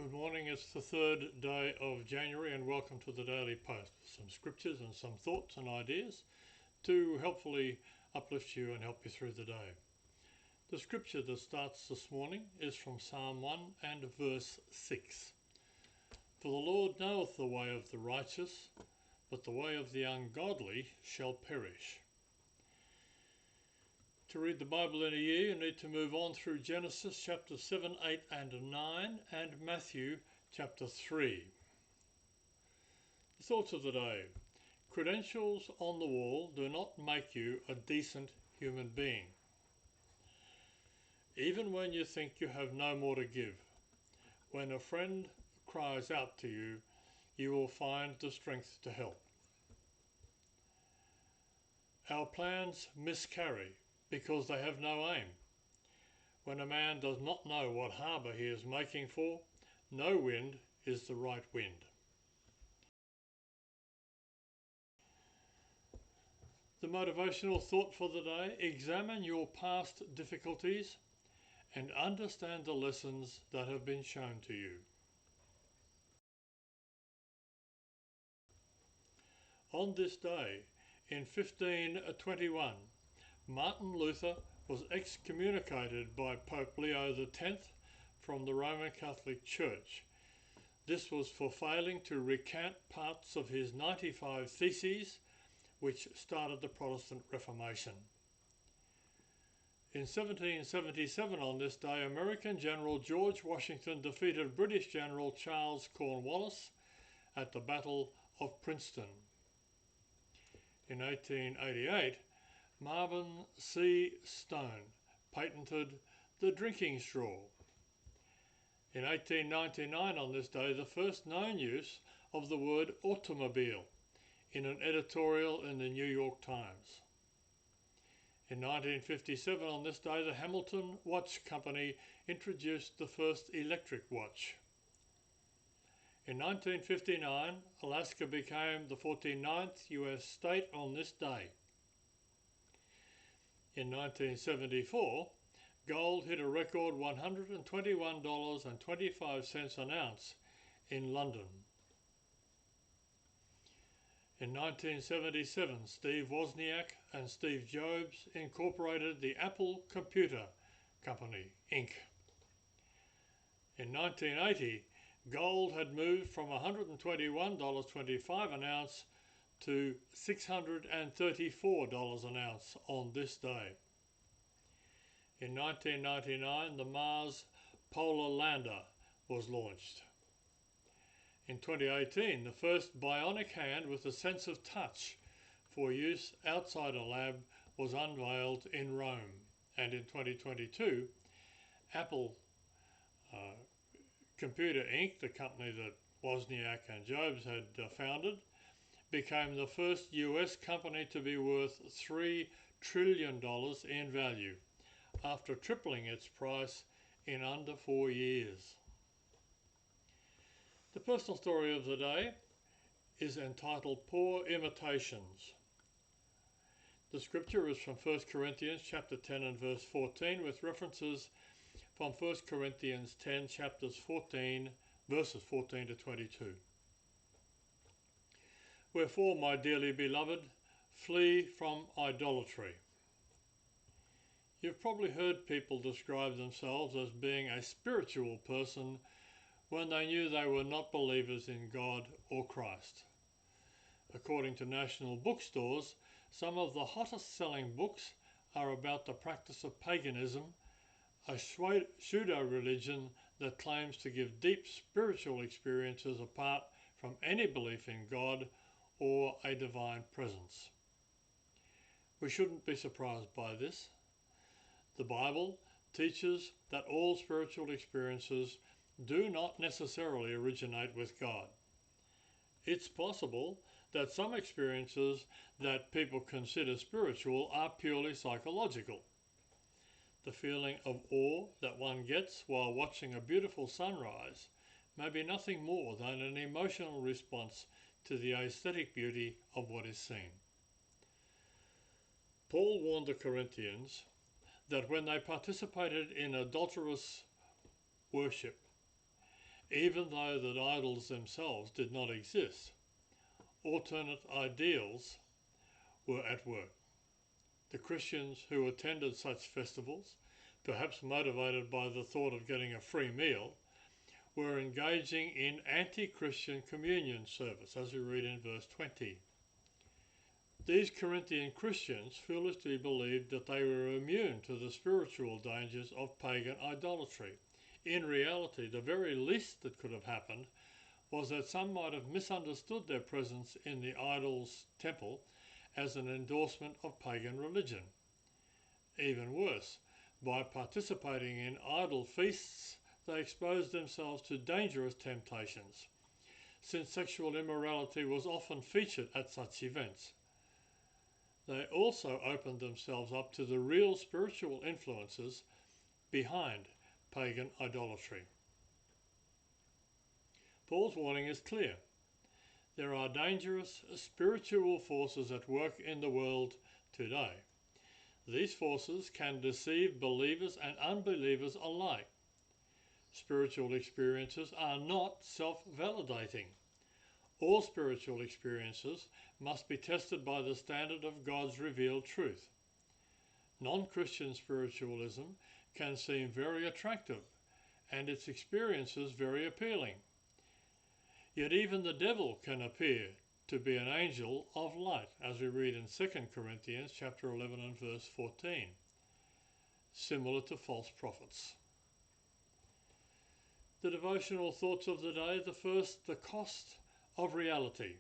Good morning, it's the third day of January and welcome to the Daily Post. Some scriptures and some thoughts and ideas to helpfully uplift you and help you through the day. The scripture that starts this morning is from Psalm 1 and verse 6. For the Lord knoweth the way of the righteous, but the way of the ungodly shall perish. To read the Bible in a year, you need to move on through Genesis chapter 7, 8 and 9 and Matthew chapter 3. The thoughts of the day. Credentials on the wall do not make you a decent human being. Even when you think you have no more to give, when a friend cries out to you, you will find the strength to help. Our plans miscarry because they have no aim. When a man does not know what harbour he is making for, no wind is the right wind. The motivational thought for the day: examine your past difficulties and understand the lessons that have been shown to you. On this day, in 1521, Martin Luther was excommunicated by Pope Leo X from the Roman Catholic Church. This was for failing to recant parts of his 95 Theses, which started the Protestant Reformation. In 1777, on this day, American General George Washington defeated British General Charles Cornwallis at the Battle of Princeton. In 1888, Marvin C. Stone patented the drinking straw. In 1899, on this day, the first known use of the word automobile in an editorial in the New York Times. In 1957, on this day, the Hamilton Watch Company introduced the first electric watch. In 1959, Alaska became the 49th US state on this day. In 1974, gold hit a record $121.25 an ounce in London. In 1977, Steve Wozniak and Steve Jobs incorporated the Apple Computer Company, Inc. In 1980, gold had moved from $121.25 an ounce to $634 an ounce on this day. In 1999, the Mars Polar Lander was launched. In 2018, the first bionic hand with a sense of touch for use outside a lab was unveiled in Rome. And in 2022, Apple Computer Inc., the company that Wozniak and Jobs had founded, became the first US company to be worth $3 trillion in value, after tripling its price in under 4 years. The personal story of the day is entitled Poor Imitations. The scripture is from 1 Corinthians chapter 10 and verse 14, with references from 1 Corinthians 10 chapters 14, verses 14 to 22. Wherefore, my dearly beloved, flee from idolatry. You've probably heard people describe themselves as being a spiritual person when they knew they were not believers in God or Christ. According to national bookstores, some of the hottest selling books are about the practice of paganism, a pseudo-religion that claims to give deep spiritual experiences apart from any belief in God or a divine presence. We shouldn't be surprised by this. The Bible teaches that all spiritual experiences do not necessarily originate with God. It's possible that some experiences that people consider spiritual are purely psychological. The feeling of awe that one gets while watching a beautiful sunrise may be nothing more than an emotional response to the aesthetic beauty of what is seen. Paul warned the Corinthians that when they participated in adulterous worship, even though the idols themselves did not exist. Alternate ideals were at work. The Christians who attended such festivals, perhaps motivated by the thought of getting a free meal, were engaging in anti-Christian communion service, as we read in verse 20. These Corinthian Christians foolishly believed that they were immune to the spiritual dangers of pagan idolatry. In reality, the very least that could have happened was that some might have misunderstood their presence in the idol's temple as an endorsement of pagan religion. Even worse, by participating in idol feasts, they exposed themselves to dangerous temptations, since sexual immorality was often featured at such events. They also opened themselves up to the real spiritual influences behind pagan idolatry. Paul's warning is clear. There are dangerous spiritual forces at work in the world today. These forces can deceive believers and unbelievers alike. Spiritual experiences are not self-validating. All spiritual experiences must be tested by the standard of God's revealed truth. Non-Christian spiritualism can seem very attractive and its experiences very appealing. Yet even the devil can appear to be an angel of light, as we read in 2 Corinthians chapter 11 and verse 14, similar to false prophets. The devotional thoughts of the day, the first, the cost of reality.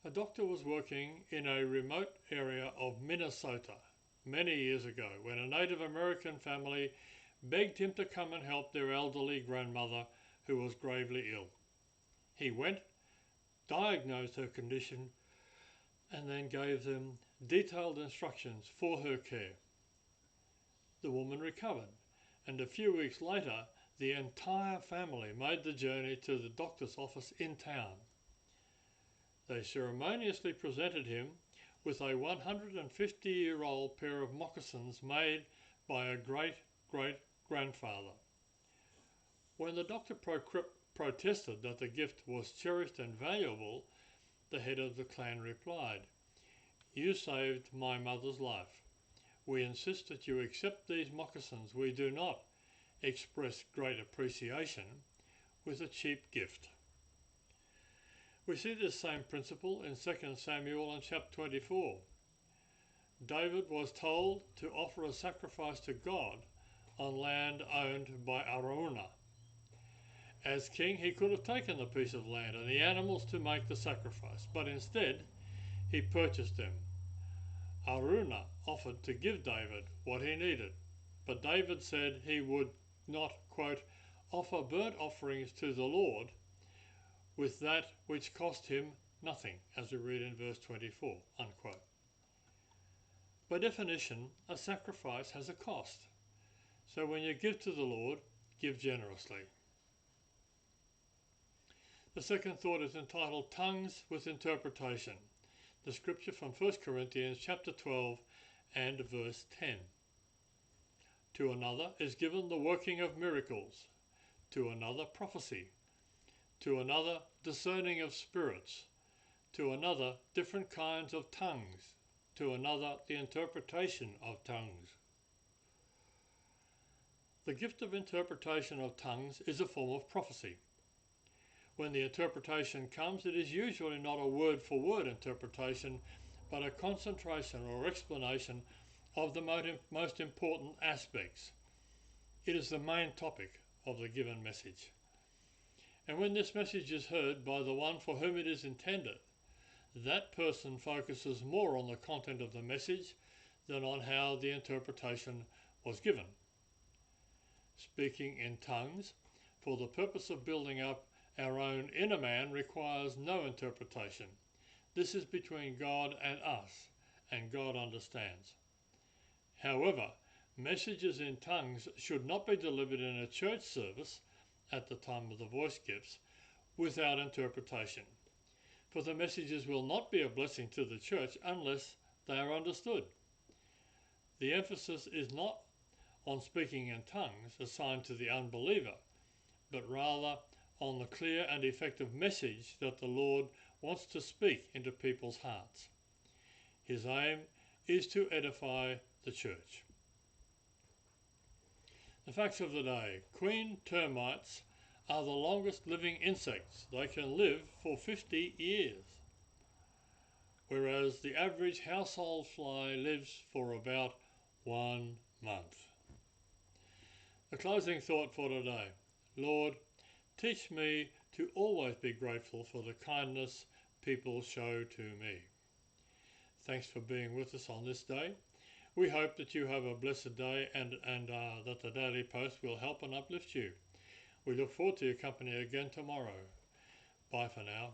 A doctor was working in a remote area of Minnesota many years ago when a Native American family begged him to come and help their elderly grandmother who was gravely ill. He went, diagnosed her condition, and then gave them detailed instructions for her care. The woman recovered, and a few weeks later, the entire family made the journey to the doctor's office in town. They ceremoniously presented him with a 150-year-old pair of moccasins made by a great-great-grandfather. When the doctor protested that the gift was cherished and valuable, the head of the clan replied, "You saved my mother's life. We insist that you accept these moccasins. We do not express great appreciation with a cheap gift." We see this same principle in 2 Samuel and chapter 24. David was told to offer a sacrifice to God on land owned by Araunah. As king, he could have taken the piece of land and the animals to make the sacrifice, but instead he purchased them. Araunah offered to give David what he needed, but David said he would not, quote, offer burnt offerings to the Lord with that which cost him nothing, as we read in verse 24, unquote. By definition, a sacrifice has a cost. So when you give to the Lord, give generously. The second thought is entitled Tongues with Interpretation. The scripture from 1 Corinthians chapter 12 and verse 10. To another is given the working of miracles, to another prophecy, to another discerning of spirits, to another different kinds of tongues, to another the interpretation of tongues. The gift of interpretation of tongues is a form of prophecy. When the interpretation comes, it is usually not a word-for-word interpretation, but a concentration or explanation of the most important aspects. It is the main topic of the given message. And when this message is heard by the one for whom it is intended, that person focuses more on the content of the message than on how the interpretation was given. Speaking in tongues for the purpose of building up our own inner man requires no interpretation. This is between God and us, and God understands. However, messages in tongues should not be delivered in a church service at the time of the voice gifts without interpretation, for the messages will not be a blessing to the church unless they are understood. The emphasis is not on speaking in tongues assigned to the unbeliever, but rather on the clear and effective message that the Lord wants to speak into people's hearts. His aim is to edify the church. The facts of the day. Queen termites are the longest living insects. They can live for 50 years, whereas the average household fly lives for about 1 month. The closing thought for today. Lord, teach me to always be grateful for the kindness people show to me. Thanks for being with us on this day. We hope that you have a blessed day and that the Daily Post will help and uplift you. We look forward to your company again tomorrow. Bye for now.